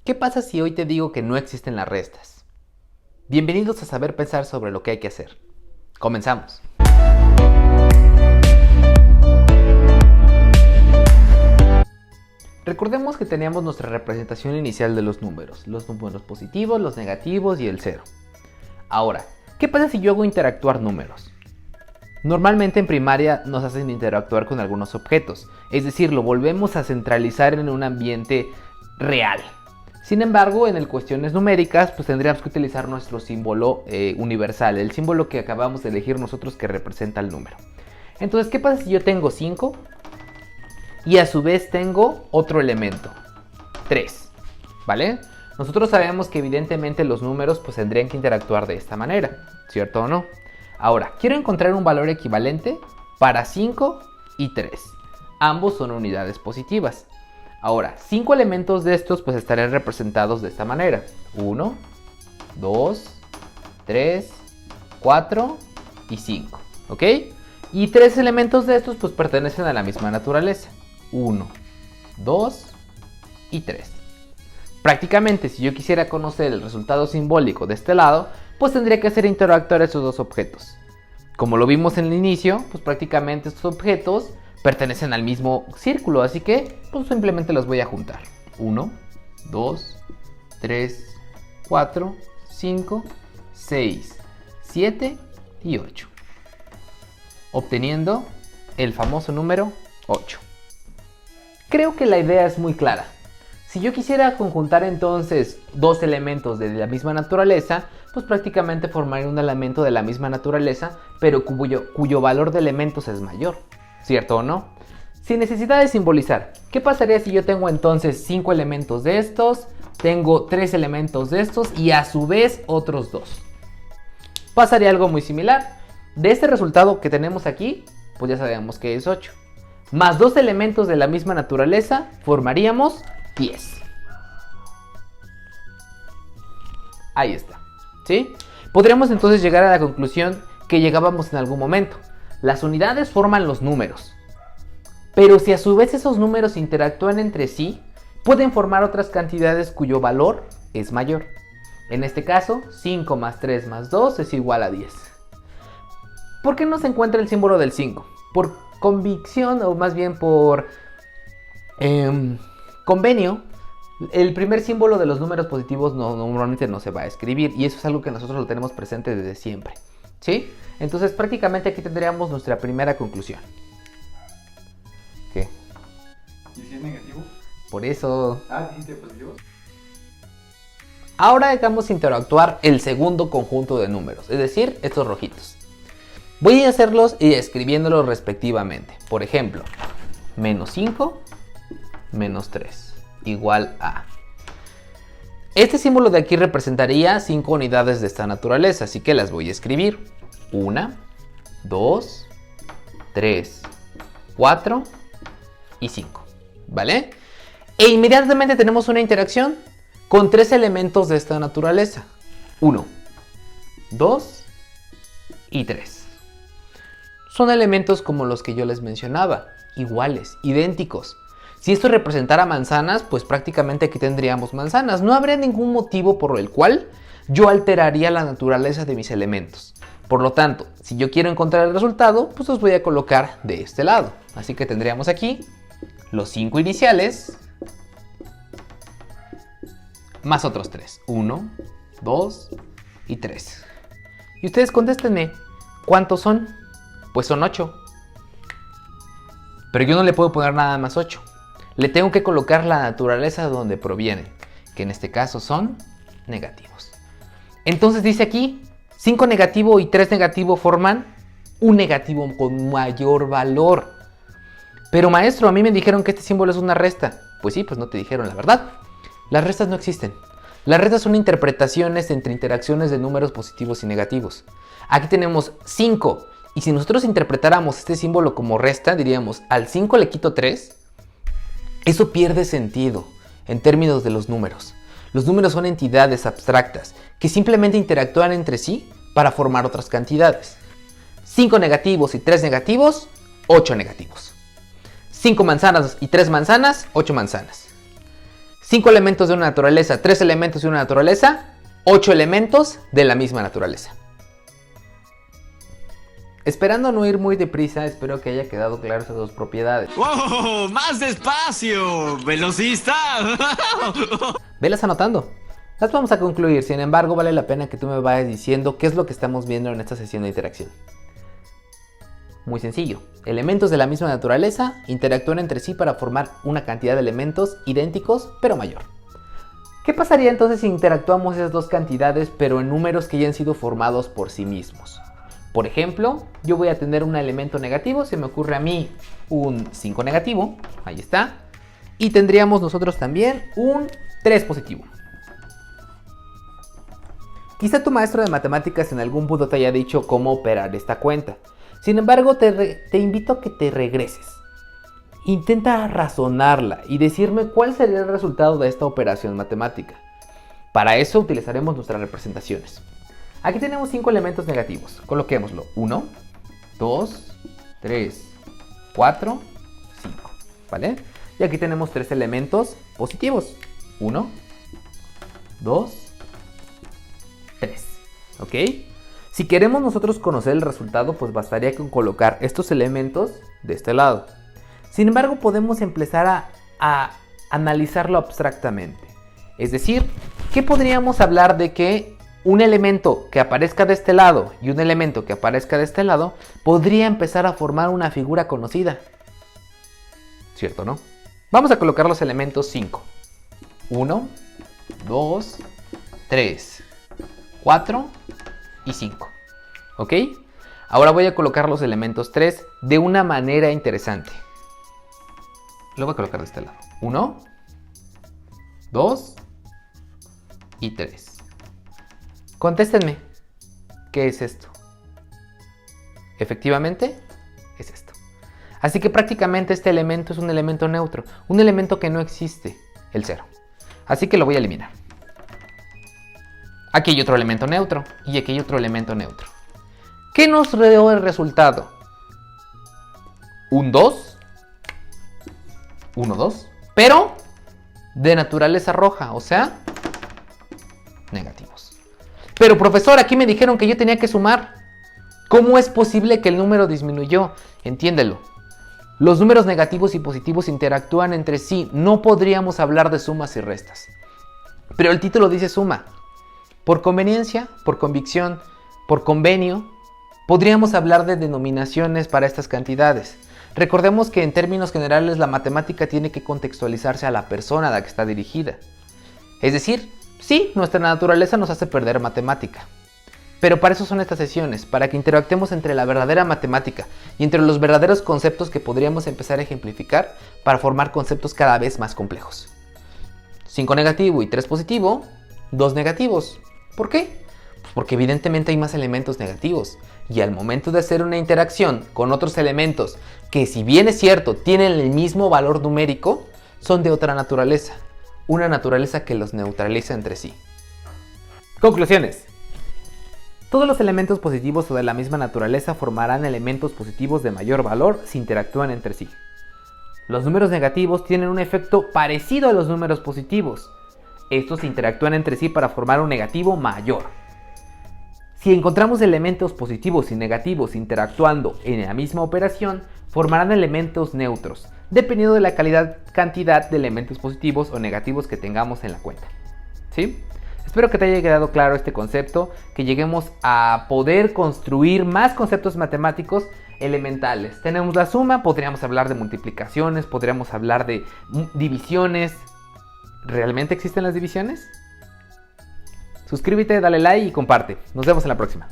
¿Qué pasa si hoy te digo que no existen las restas? Bienvenidos a Saber Pensar sobre lo que hay que hacer. Comenzamos. Recordemos que teníamos nuestra representación inicial de los números positivos, los negativos y el cero. Ahora, ¿qué pasa si yo hago interactuar números? Normalmente en primaria nos hacen interactuar con algunos objetos, es decir, lo volvemos a centralizar en un ambiente real. Sin embargo, en cuestiones numéricas, pues tendríamos que utilizar nuestro símbolo universal, el símbolo que acabamos de elegir nosotros que representa el número. Entonces, ¿qué pasa si yo tengo 5 y a su vez tengo otro elemento, 3? ¿Vale? Nosotros sabemos que evidentemente los números pues tendrían que interactuar de esta manera, ¿cierto o no? Ahora, quiero encontrar un valor equivalente para 5 y 3. Ambos son unidades positivas. Ahora, 5 elementos de estos pues estarían representados de esta manera. 1, 2, 3, 4 y 5. ¿Ok? Y 3 elementos de estos pues pertenecen a la misma naturaleza. 1, 2 y 3. Prácticamente, si yo quisiera conocer el resultado simbólico de este lado, pues tendría que hacer interactuar esos dos objetos. Como lo vimos en el inicio, pues prácticamente estos objetos pertenecen al mismo círculo, así que pues simplemente los voy a juntar. 1, 2, 3, 4, 5, 6, 7 y 8. Obteniendo el famoso número 8. Creo que la idea es muy clara. Si yo quisiera conjuntar entonces dos elementos de la misma naturaleza, pues prácticamente formaría un elemento de la misma naturaleza, pero cuyo valor de elementos es mayor. ¿Cierto o no? Sin necesidad de simbolizar. ¿Qué pasaría si yo tengo entonces 5 elementos de estos, tengo 3 elementos de estos y a su vez otros 2? Pasaría algo muy similar. De este resultado que tenemos aquí, pues ya sabemos que es 8. Más 2 elementos de la misma naturaleza, formaríamos 10. Ahí está. ¿Sí? Podríamos entonces llegar a la conclusión que llegábamos en algún momento. Las unidades forman los números, pero si a su vez esos números interactúan entre sí, pueden formar otras cantidades cuyo valor es mayor. En este caso, 5 más 3 más 2 es igual a 10. ¿Por qué no se encuentra el símbolo del 5? Por convicción, o más bien por convenio, el primer símbolo de los números positivos normalmente no se va a escribir, y eso es algo que nosotros lo tenemos presente desde siempre. ¿Sí? Entonces prácticamente aquí tendríamos nuestra primera conclusión. ¿Qué? ¿Y si es negativo? Por eso... ¿dijiste positivo? Ahora vamos a interactuar el segundo conjunto de números, es decir, estos rojitos. Voy a hacerlos y escribiéndolos respectivamente. Por ejemplo, menos 5, menos 3, igual a... Este símbolo de aquí representaría 5 unidades de esta naturaleza, así que las voy a escribir. 1, 2, 3, 4 y 5. ¿Vale? E inmediatamente tenemos una interacción con 3 elementos de esta naturaleza. 1, 2 y 3. Son elementos como los que yo les mencionaba, iguales, idénticos. Si esto representara manzanas, pues prácticamente aquí tendríamos manzanas. No habría ningún motivo por el cual yo alteraría la naturaleza de mis elementos. Por lo tanto, si yo quiero encontrar el resultado, pues los voy a colocar de este lado. Así que tendríamos aquí los 5 iniciales más otros 3. 1, 2 y 3. Y ustedes contéstenme, ¿cuántos son? Pues son 8. Pero yo no le puedo poner nada más 8. Le tengo que colocar la naturaleza de donde provienen, que en este caso son negativos. Entonces dice aquí, 5 negativo y 3 negativo forman un negativo con mayor valor. Pero maestro, a mí me dijeron que este símbolo es una resta. Pues sí, pues no te dijeron la verdad. Las restas no existen. Las restas son interpretaciones entre interacciones de números positivos y negativos. Aquí tenemos 5. Y si nosotros interpretáramos este símbolo como resta, diríamos, al 5 le quito 3. Eso pierde sentido en términos de los números. Los números son entidades abstractas que simplemente interactúan entre sí para formar otras cantidades. 5 negativos y 3 negativos, 8 negativos. 5 manzanas y 3 manzanas, 8 manzanas. 5 elementos de una naturaleza, 3 elementos de una naturaleza, 8 elementos de la misma naturaleza. Esperando no ir muy deprisa, espero que haya quedado claro esas dos propiedades. ¡Wow! ¡Más despacio! ¡Velocista! Velas anotando. Las vamos a concluir, sin embargo vale la pena que tú me vayas diciendo qué es lo que estamos viendo en esta sesión de interacción. Muy sencillo, elementos de la misma naturaleza interactúan entre sí para formar una cantidad de elementos idénticos pero mayor. ¿Qué pasaría entonces si interactuamos esas dos cantidades pero en números que ya han sido formados por sí mismos? Por ejemplo, yo voy a tener un elemento negativo, se me ocurre a mí un 5 negativo, ahí está, y tendríamos nosotros también un 3 positivo. Quizá tu maestro de matemáticas en algún punto te haya dicho cómo operar esta cuenta. Sin embargo, te invito a que te regreses. Intenta razonarla y decirme cuál sería el resultado de esta operación matemática. Para eso utilizaremos nuestras representaciones. Aquí tenemos 5 elementos negativos. Coloquémoslo. 1, 2, 3, 4, 5. ¿Vale? Y aquí tenemos 3 elementos positivos. 1, 2, 3. ¿Ok? Si queremos nosotros conocer el resultado, pues bastaría con colocar estos elementos de este lado. Sin embargo, podemos empezar a analizarlo abstractamente. Es decir, ¿qué podríamos hablar de que un elemento que aparezca de este lado y un elemento que aparezca de este lado podría empezar a formar una figura conocida? ¿Cierto, no? Vamos a colocar los elementos 5. 1, 2, 3, 4 y 5. ¿Ok? Ahora voy a colocar los elementos 3 de una manera interesante. Lo voy a colocar de este lado. 1, 2 y 3. Contéstenme, ¿qué es esto? Efectivamente, es esto. Así que prácticamente este elemento es un elemento neutro, un elemento que no existe, el 0. Así que lo voy a eliminar. Aquí hay otro elemento neutro y aquí hay otro elemento neutro. ¿Qué nos dio el resultado? Un 2, 1, 2, pero de naturaleza roja, o sea, negativos. Pero profesor, aquí me dijeron que yo tenía que sumar. ¿Cómo es posible que el número disminuyó? Entiéndelo. Los números negativos y positivos interactúan entre sí. No podríamos hablar de sumas y restas. Pero el título dice suma. Por conveniencia, por convicción, por convenio, podríamos hablar de denominaciones para estas cantidades. Recordemos que en términos generales la matemática tiene que contextualizarse a la persona a la que está dirigida. Es decir, sí, nuestra naturaleza nos hace perder matemática. Pero para eso son estas sesiones, para que interactuemos entre la verdadera matemática y entre los verdaderos conceptos que podríamos empezar a ejemplificar para formar conceptos cada vez más complejos. 5 negativo y 3 positivo, 2 negativos. ¿Por qué? Pues porque evidentemente hay más elementos negativos. Y al momento de hacer una interacción con otros elementos que, si bien es cierto, tienen el mismo valor numérico, son de otra naturaleza. Una naturaleza que los neutraliza entre sí. Conclusiones. Todos los elementos positivos o de la misma naturaleza formarán elementos positivos de mayor valor si interactúan entre sí. Los números negativos tienen un efecto parecido a los números positivos. Estos interactúan entre sí para formar un negativo mayor. Si encontramos elementos positivos y negativos interactuando en la misma operación, formarán elementos neutros, dependiendo de la cantidad de elementos positivos o negativos que tengamos en la cuenta. ¿Sí? Espero que te haya quedado claro este concepto, que lleguemos a poder construir más conceptos matemáticos elementales. Tenemos la suma, podríamos hablar de multiplicaciones, podríamos hablar de divisiones. ¿Realmente existen las divisiones? Suscríbete, dale like y comparte. Nos vemos en la próxima.